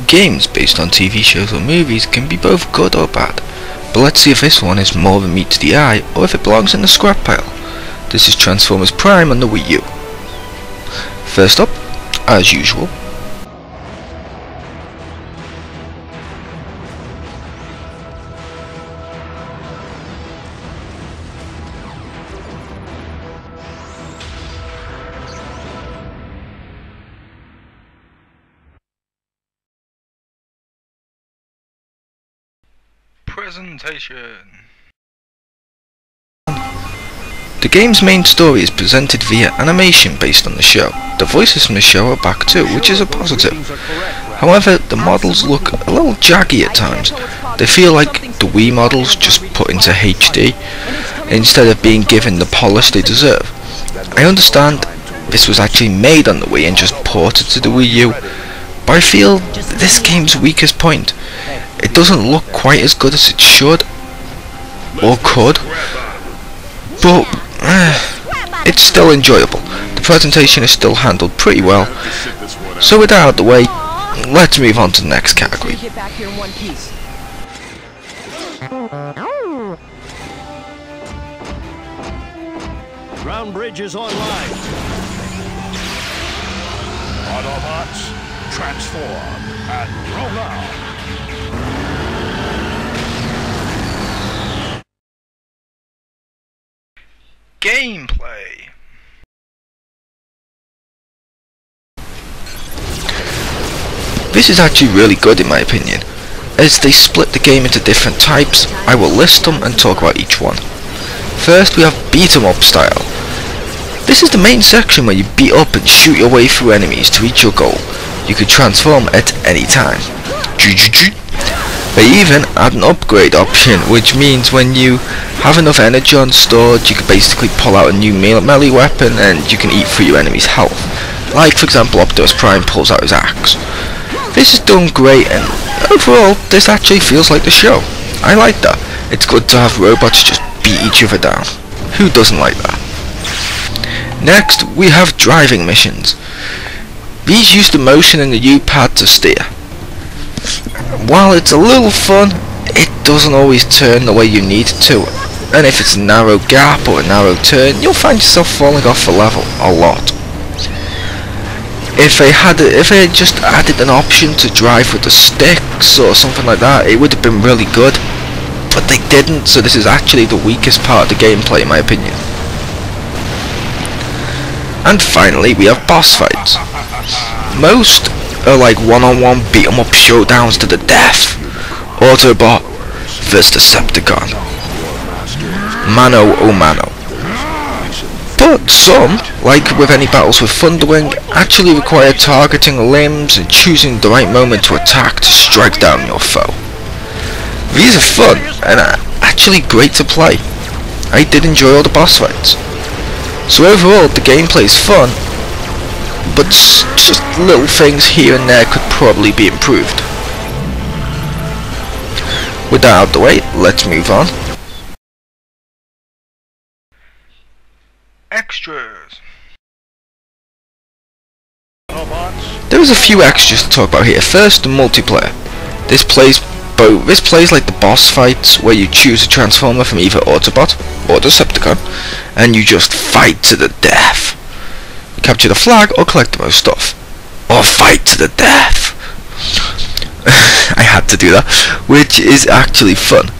Games based on TV shows or movies can be both good or bad, but let's see if this one is more than meets the eye or if it belongs in the scrap pile. This is Transformers Prime on the Wii U. First up, as usual, presentation. The game's main story is presented via animation based on the show. The voices from the show are back too, which is a positive. However, the models look a little jaggy at times. They feel like the Wii models just put into HD instead of being given the polish they deserve. I understand this was actually made on the Wii and just ported to the Wii U, but I feel this game's weakest point. It doesn't look quite as good as it should or could, but it's still enjoyable. The presentation is still handled pretty well. So with that out of the way, let's move on to the next category. Ground bridge is online. Autobots, transform and roll out. Gameplay. This is actually really good in my opinion. As they split the game into different types, I will list them and talk about each one. First we have beat 'em up style. This is the main section where you beat up and shoot your way through enemies to reach your goal. You can transform at any time. They even add an upgrade option, which means when you have enough energy on stored, you can basically pull out a new melee weapon and you can eat through your enemy's health. Like for example Optimus Prime pulls out his axe. This is done great and overall this actually feels like the show. I like that. It's good to have robots just beat each other down. Who doesn't like that? Next we have driving missions. These use the motion in the U-pad to steer. While it's a little fun, it doesn't always turn the way you need it to, and if it's a narrow gap or a narrow turn, you'll find yourself falling off the level a lot. If they had just added an option to drive with the sticks or something like that, it would have been really good, but they didn't, so this is actually the weakest part of the gameplay in my opinion. And finally we have boss fights. Most are like one-on-one beat-em-up showdowns to the death. Autobot vs Decepticon. Mano a mano. But some, like with any battles with Thunderwing, actually require targeting limbs and choosing the right moment to attack to strike down your foe. These are fun and actually great to play. I did enjoy all the boss fights. So overall the gameplay is fun, but just little things here and there could probably be improved. With that out of the way, let's move on. Extras. There is a few extras to talk about here. First, the multiplayer. This plays like the boss fights, where you choose a transformer from either Autobot or Decepticon, and you just fight to the death. Capture the flag or collect the most stuff. Or fight to the death. I had to do that, which is actually fun.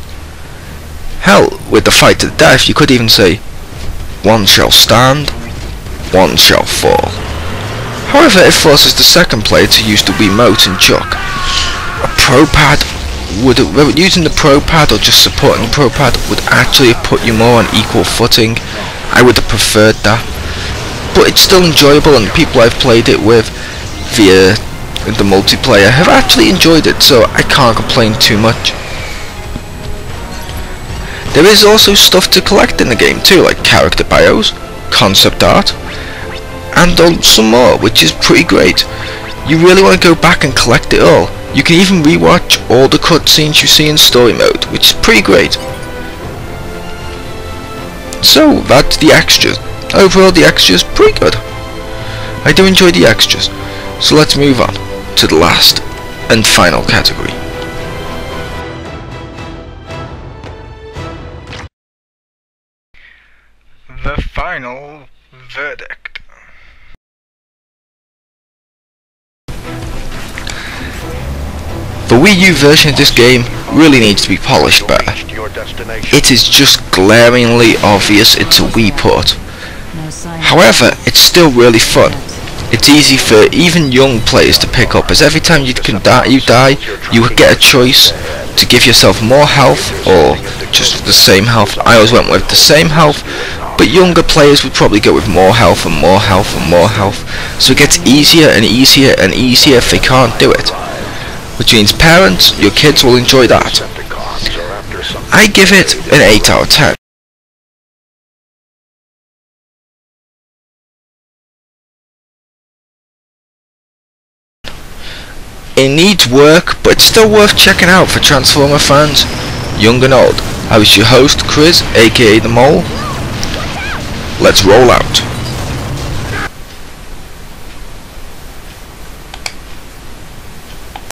Hell, with the fight to the death you could even say, one shall stand, one shall fall. However, it forces the second player to use the Wiimote and chuck. A Pro Pad using the Pro Pad or just supporting the Pro Pad would actually have put you more on equal footing. I would have preferred that. But it's still enjoyable, and the people I've played it with via the multiplayer have actually enjoyed it, so I can't complain too much. There is also stuff to collect in the game too, like character bios, concept art, and some more, which is pretty great. You really want to go back and collect it all. You can even rewatch all the cutscenes you see in story mode, which is pretty great. So that's the extras. Overall the extras pretty good. I do enjoy the extras. So let's move on to the last and final category. The final verdict. The Wii U version of this game really needs to be polished better. It is just glaringly obvious it's a Wii port. However, it's still really fun. It's easy for even young players to pick up, as every time you die, you get a choice to give yourself more health or just the same health. I always went with the same health, but younger players would probably go with more health and more health and more health. So it gets easier and easier and easier if they can't do it. Which means parents, your kids will enjoy that. I give it an 8 out of 10. It needs work, but it's still worth checking out for Transformer fans, young and old. I was your host, Chriz, aka The Mole. Let's roll out.